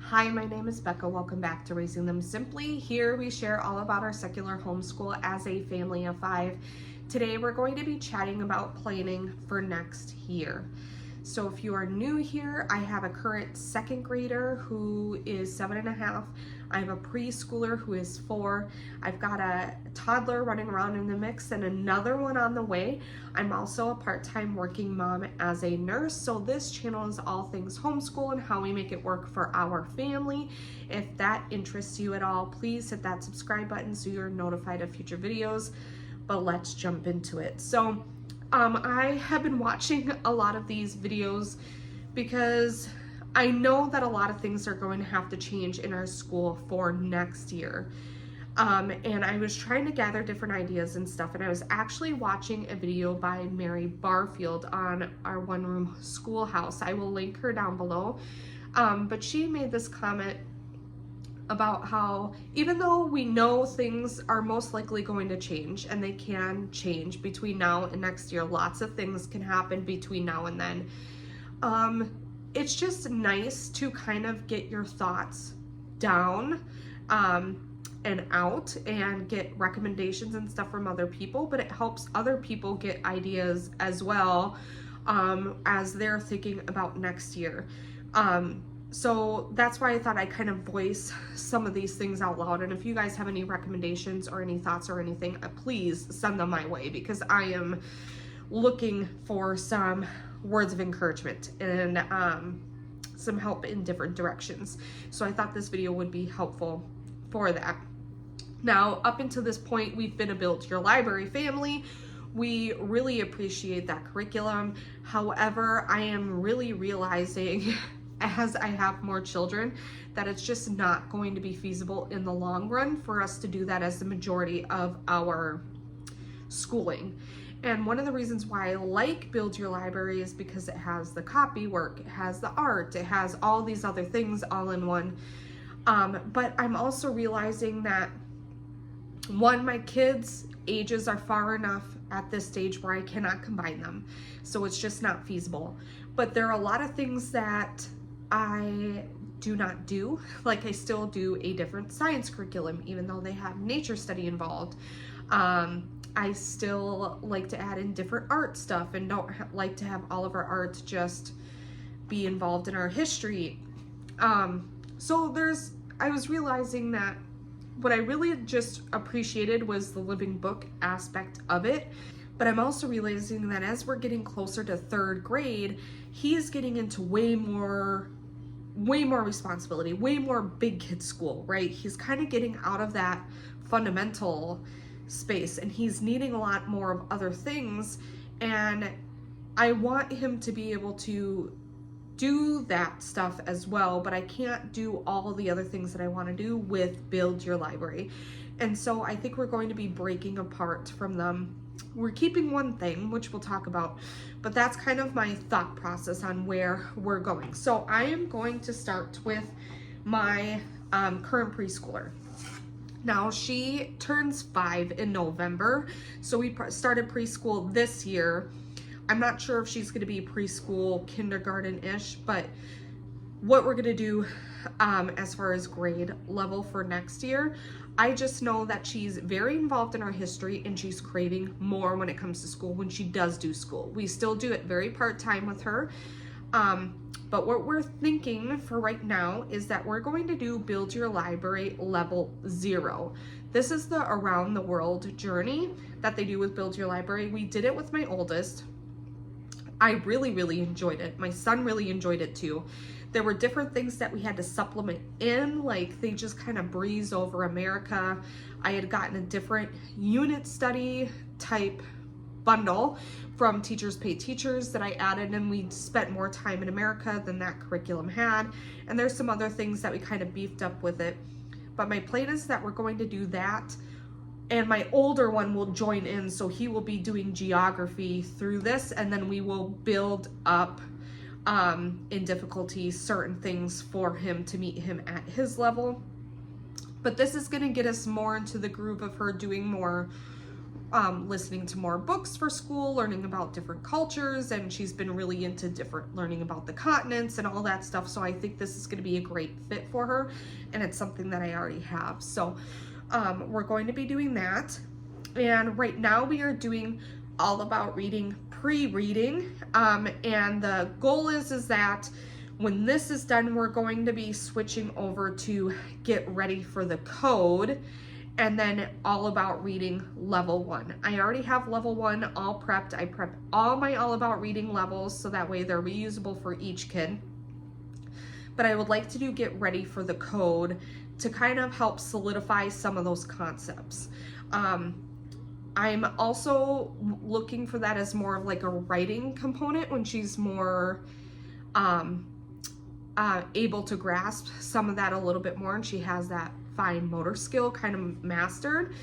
Hi, my name is Becca. Welcome back to Raising Them Simply. Here we share all about our secular homeschool as a family of 5. Today we're going to be chatting about planning for next year. So if you are new here, I have a current second grader who is 7.5. I have a preschooler who is 4. I've got a toddler running around in the mix and another one on the way. I'm also a part-time working mom as a nurse. So this channel is all things homeschool and how we make it work for our family. If that interests you at all, please hit that subscribe button so you're notified of future videos. But let's jump into it. So I have been watching a lot of these videos because I know that a lot of things are going to have to change in our school for next year. And I was trying to gather different ideas and stuff, and I was actually watching a video by Mary Barfield on our one-room schoolhouse. I will link her down below. But she made this comment about how even though we know things are most likely going to change, and they can change between now and next year, lots of things can happen between now and then, it's just nice to kind of get your thoughts down and out and get recommendations and stuff from other people, but it helps other people get ideas as well as they're thinking about next year. So that's why I thought I'd kind of voice some of these things out loud. And if you guys have any recommendations or any thoughts or anything, please send them my way, because I am looking for some words of encouragement and some help in different directions. So I thought this video would be helpful for that. Now, up until this point, we've been a Build Your Library family. We really appreciate that curriculum. However, I am really realizing as I have more children that it's just not going to be feasible in the long run for us to do that as the majority of our schooling. And one of the reasons why I like Build Your Library is because it has the copy work, it has the art, it has all these other things all in one. But I'm also realizing that, one, my kids' ages are far enough at this stage where I cannot combine them. So it's just not feasible. But there are a lot of things that I do not do. Like, I still do a different science curriculum, even though they have nature study involved. I still like to add in different art stuff and don't like to have all of our art just be involved in our history. So I was realizing that what I really just appreciated was the living book aspect of it. But I'm also realizing that as we're getting closer to 3rd grade, he's getting into way more responsibility, way more big kid school, right? He's kind of getting out of that fundamental space and he's needing a lot more of other things. And I want him to be able to do that stuff as well, but I can't do all the other things that I want to do with Build Your Library. And so I think we're going to be breaking apart from them. We're keeping one thing, which we'll talk about, but that's kind of my thought process on where we're going. So I am going to start with my current preschooler. Now, she turns 5 in November, so we started preschool this year. I'm not sure if she's going to be preschool, kindergarten-ish, but what we're going to do as far as grade level for next year, I just know that she's very involved in our history and she's craving more when it comes to school when she does do school. We still do it very part-time with her. But what we're thinking for right now is that we're going to do Build Your Library level 0. This is the around the world journey that they do with Build Your Library. We did it with my oldest. I really enjoyed it. My son really enjoyed it too. There were different things that we had to supplement in, like they just kind of breeze over America. I had gotten a different unit study type bundle from Teachers Pay Teachers that I added, and we spent more time in America than that curriculum had. And there's some other things that we kind of beefed up with it. But my plan is that we're going to do that, and my older one will join in, so he will be doing geography through this, and then we will build up in difficulty certain things for him to meet him at his level. But this is going to get us more into the groove of her doing more listening to more books for school, learning about different cultures, and she's been really into learning about the continents and all that stuff. So I think this is going to be a great fit for her, and it's something that I already have. So we're going to be doing that. And right now we are doing all about reading pre-reading, and the goal is that when this is done, we're going to be switching over to get ready for the code, and then all about reading level 1. I already have level 1 all prepped. I prep all my all about reading levels so that way they're reusable for each kid. But I would like to do get ready for the code to kind of help solidify some of those concepts. I'm also looking for that as more of like a writing component when she's more able to grasp some of that a little bit more, and she has that fine motor skill kind of mastered.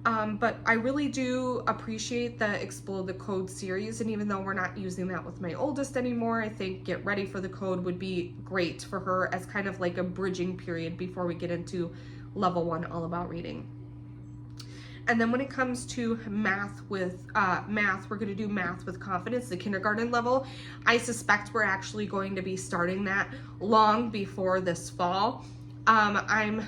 But I really do appreciate the Explode the Code series, and even though we're not using that with my oldest anymore, I think Get Ready for the Code would be great for her as kind of like a bridging period before we get into level 1 all about reading. And then when it comes to math, we're going to do math with confidence, the kindergarten level. I suspect we're actually going to be starting that long before this fall. I'm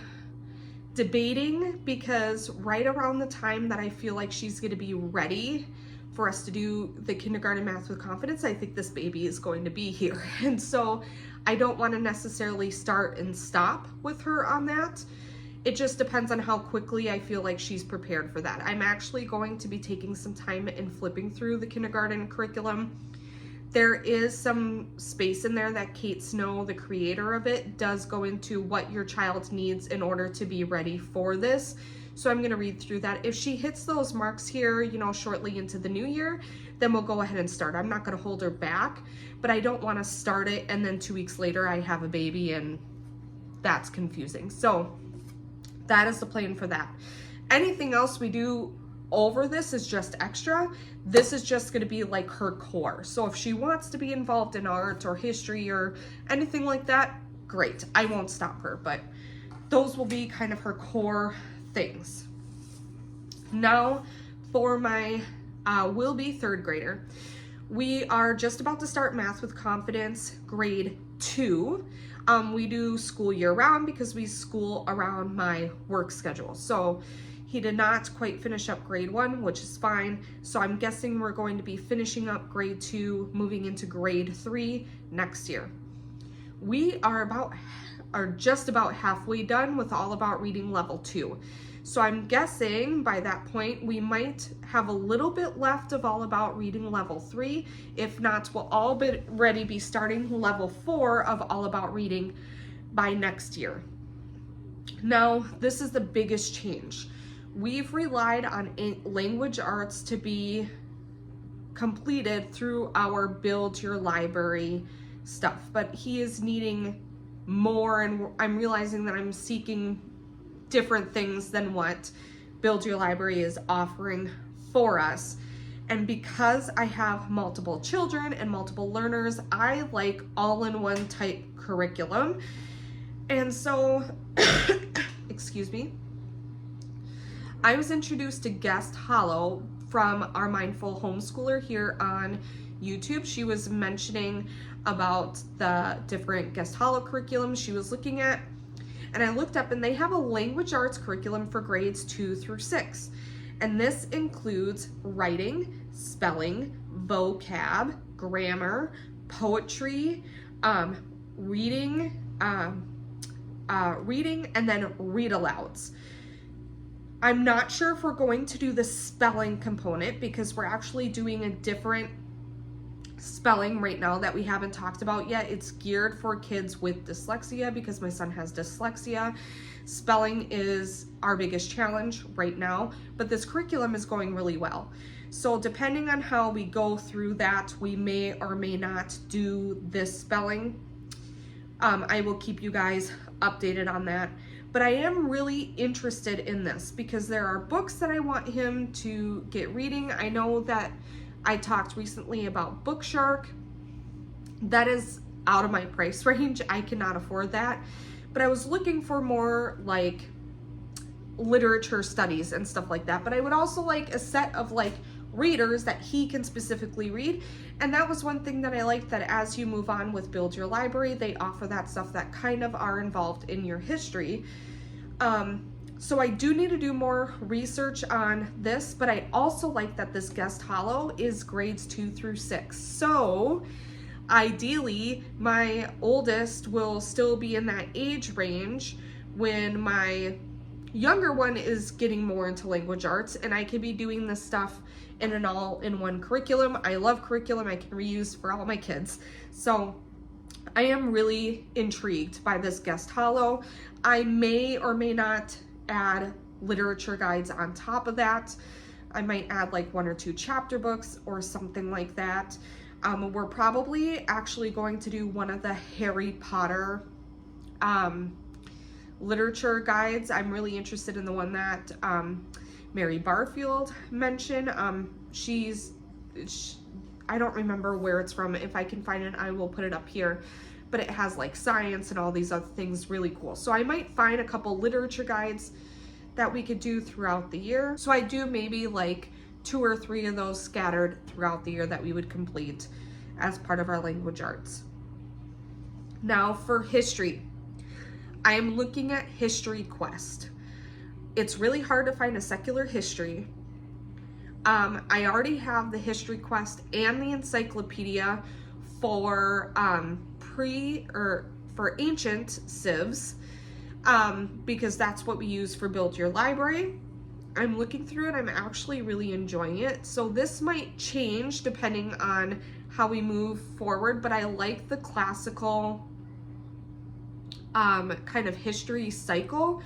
debating because right around the time that I feel like she's going to be ready for us to do the kindergarten math with confidence, I think this baby is going to be here. And so I don't want to necessarily start and stop with her on that. It just depends on how quickly I feel like she's prepared for that. I'm actually going to be taking some time and flipping through the kindergarten curriculum. There is some space in there that Kate Snow, the creator of it, does go into what your child needs in order to be ready for this. So I'm going to read through that. If she hits those marks here, you know, shortly into the new year, then we'll go ahead and start. I'm not going to hold her back, but I don't want to start it and then 2 weeks later I have a baby and that's confusing. So that is the plan for that. Anything else we do over this is just extra. This is just going to be like her core. So if she wants to be involved in art or history or anything like that, great. I won't stop her, but those will be kind of her core things. Now for my will be 3rd grader. We are just about to start math with confidence grade 2. We do school year round because we school around my work schedule. So he did not quite finish up grade 1, which is fine. So I'm guessing we're going to be finishing up grade 2, moving into grade 3 next year. We are just about halfway done with all about reading level 2. So I'm guessing by that point we might have a little bit left of all about reading level 3. If not, we'll already be starting level 4 of all about reading by next year. Now, this is the biggest change. We've relied on language arts to be completed through our build your library stuff, but he is needing more, and I'm realizing that I'm seeking different things than what Build Your Library is offering for us. And because I have multiple children and multiple learners, I like all-in-one type curriculum. And so, excuse me, I was introduced to Guest Hollow from our Mindful Homeschooler here on YouTube. She was mentioning about the different Guest Hollow curriculums she was looking at. And I looked up and they have a language arts curriculum for grades 2 through 6. And this includes writing, spelling, vocab, grammar, poetry, reading, and then read alouds. I'm not sure if we're going to do the spelling component because we're actually doing a different spelling right now that we haven't talked about yet. It's geared for kids with dyslexia because my son has dyslexia. Spelling is our biggest challenge right now, but this curriculum is going really well. So depending on how we go through that, we may or may not do this spelling. I will keep you guys updated on that. But I am really interested in this because there are books that I want him to get reading. I know that I talked recently about Bookshark. That is out of my price range. I cannot afford that. But I was looking for more like literature studies and stuff like that. But I would also like a set of like readers that he can specifically read. And that was one thing that I liked, that as you move on with Build Your Library, they offer that stuff that kind of are involved in your history. So I do need to do more research on this, but I also like that this guest hollow is grades 2 through 6. So ideally, my oldest will still be in that age range when my younger one is getting more into language arts, and I could be doing this stuff in an all-in-one curriculum. I love curriculum I can reuse for all my kids. So I am really intrigued by this guest hollow. I may or may not add literature guides on top of that. I might add like 1 or 2 chapter books or something like that. We're probably actually going to do one of the Harry Potter literature guides. I'm really interested in the one that Mary Barfield mentioned. I don't remember where it's from. If I can find it, I will put it up here. But it has like science and all these other things, really cool. So I might find a couple literature guides that we could do throughout the year. So I do maybe like 2 or 3 of those scattered throughout the year that we would complete as part of our language arts. Now for history, I am looking at History Quest. It's really hard to find a secular history. I already have the History Quest and the encyclopedia for for ancient civs, because that's what we use for Build Your Library. I'm looking through it. I'm actually really enjoying it. So this might change depending on how we move forward, but I like the classical kind of history cycle.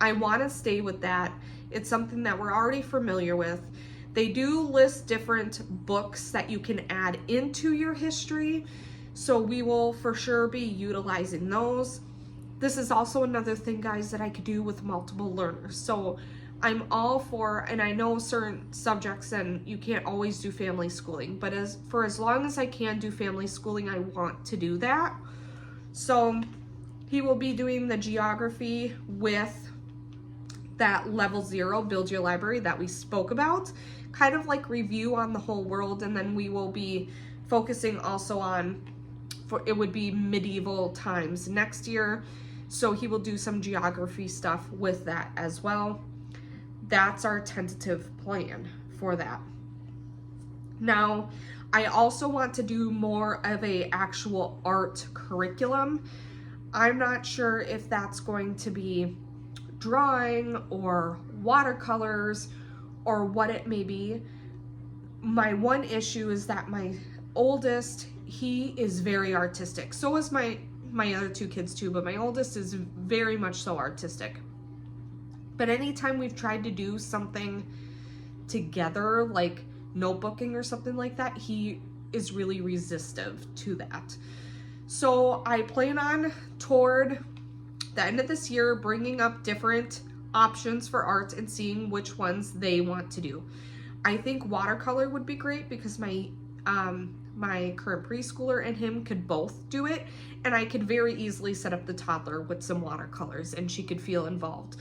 I want to stay with that. It's something that we're already familiar with. They do list different books that you can add into your history, so we will for sure be utilizing those. This is also another thing, guys, that I could do with multiple learners. So I'm all for, and I know certain subjects and you can't always do family schooling, but as long as I can do family schooling, I want to do that. So he will be doing the geography with that level 0 Build Your Library that we spoke about, kind of like review on the whole world, and then we will be focusing also on, it would be medieval times next year, so he will do some geography stuff with that as well. That's our tentative plan for that. Now, I also want to do more of a actual art curriculum. I'm not sure if that's going to be drawing or watercolors or what it may be. My one issue is that my oldest, he is very artistic. So is my other 2 kids too, but my oldest is very much so artistic. But anytime we've tried to do something together, like notebooking or something like that, he is really resistive to that. So I plan on, toward the end of this year, bringing up different options for art and seeing which ones they want to do. I think watercolor would be great because my current preschooler and him could both do it, and I could very easily set up the toddler with some watercolors and she could feel involved.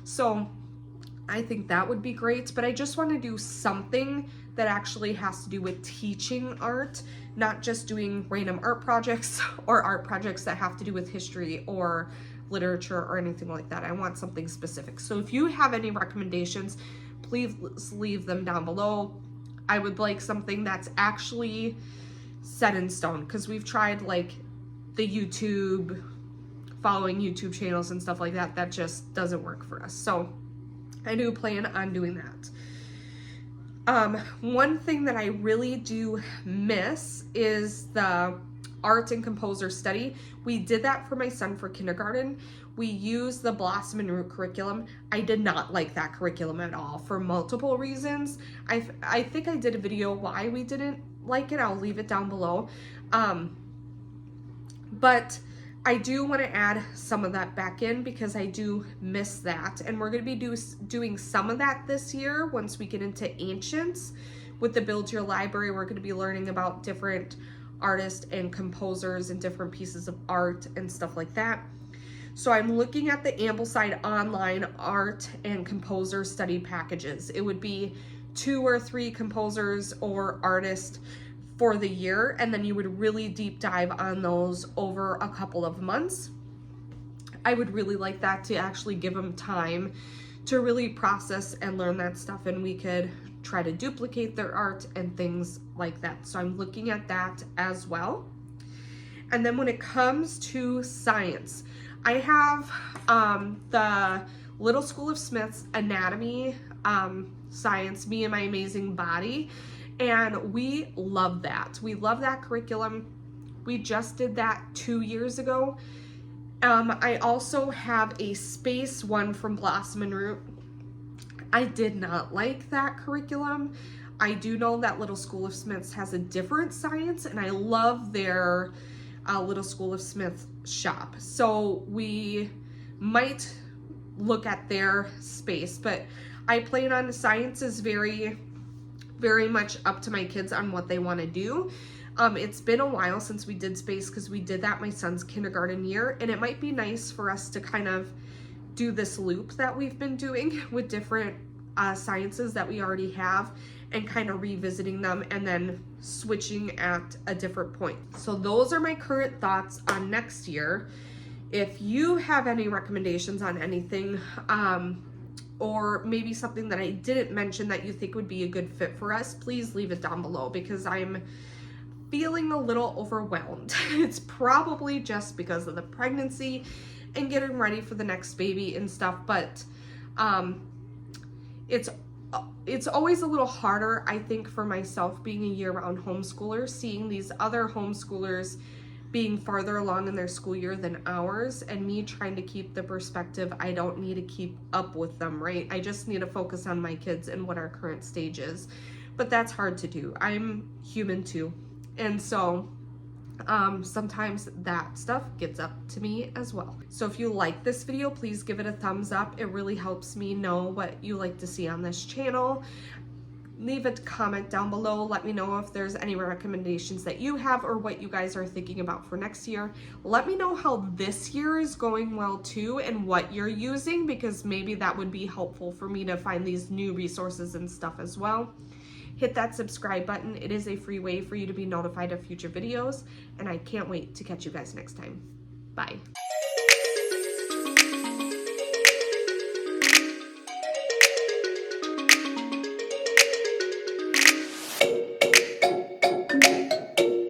So I think that would be great, but I just want to do something that actually has to do with teaching art, not just doing random art projects or art projects that have to do with history or literature or anything like that. I want something specific. So if you have any recommendations, please leave them down below. I would like something that's actually set in stone, because we've tried like the YouTube, following YouTube channels and stuff like that. That just doesn't work for us. So I do plan on doing that. One thing that I really do miss is the art and composer study. We did that for my son for kindergarten. We used the Blossom and Root curriculum. I did not like that curriculum at all for multiple reasons. I think I did a video why we didn't like it. I'll leave it down below. But I do want to add some of that back in because I do miss that. And we're going to be doing some of that this year once we get into Ancients. With the Build Your Library, we're going to be learning about different artists and composers and different pieces of art and stuff like that. So I'm looking at the Ambleside online art and composer study packages. It would be 2 or 3 composers or artists for the year, and then you would really deep dive on those over a couple of months. I would really like that to actually give them time to really process and learn that stuff, and we could try to duplicate their art and things like that. So I'm looking at that as well. And then when it comes to science, I have the Little School of Smith's Anatomy Science, Me and My Amazing Body, and we love that. We love that curriculum. We just did that 2 years ago. I also have a space one from Blossom and Root. I did not like that curriculum. I do know that Little School of Smith's has a different science, and I love their Little School of Smith shop. So we might look at their space, but I plan on science is very, very much up to my kids on what they want to do. It's been a while since we did space because we did that my son's kindergarten year, and it might be nice for us to kind of do this loop that we've been doing with different sciences that we already have and kind of revisiting them and then switching at a different point. So those are my current thoughts on next year. If you have any recommendations on anything, or maybe something that I didn't mention that you think would be a good fit for us, please leave it down below because I'm feeling a little overwhelmed. It's probably just because of the pregnancy and getting ready for the next baby and stuff, but it's always a little harder, I think, for myself being a year-round homeschooler, seeing these other homeschoolers being farther along in their school year than ours, and me trying to keep the perspective I don't need to keep up with them, right? I just need to focus on my kids and what our current stage is. But that's hard to do. I'm human too. And so sometimes that stuff gets up to me as well. So if you like this video, please give it a thumbs up. It really helps me know what you like to see on this channel. Leave a comment down below. Let me know if there's any recommendations that you have or what you guys are thinking about for next year. Let me know how this year is going well too and what you're using, because maybe that would be helpful for me to find these new resources and stuff as well. Hit that subscribe button. It is a free way for you to be notified of future videos, and I can't wait to catch you guys next time. Bye.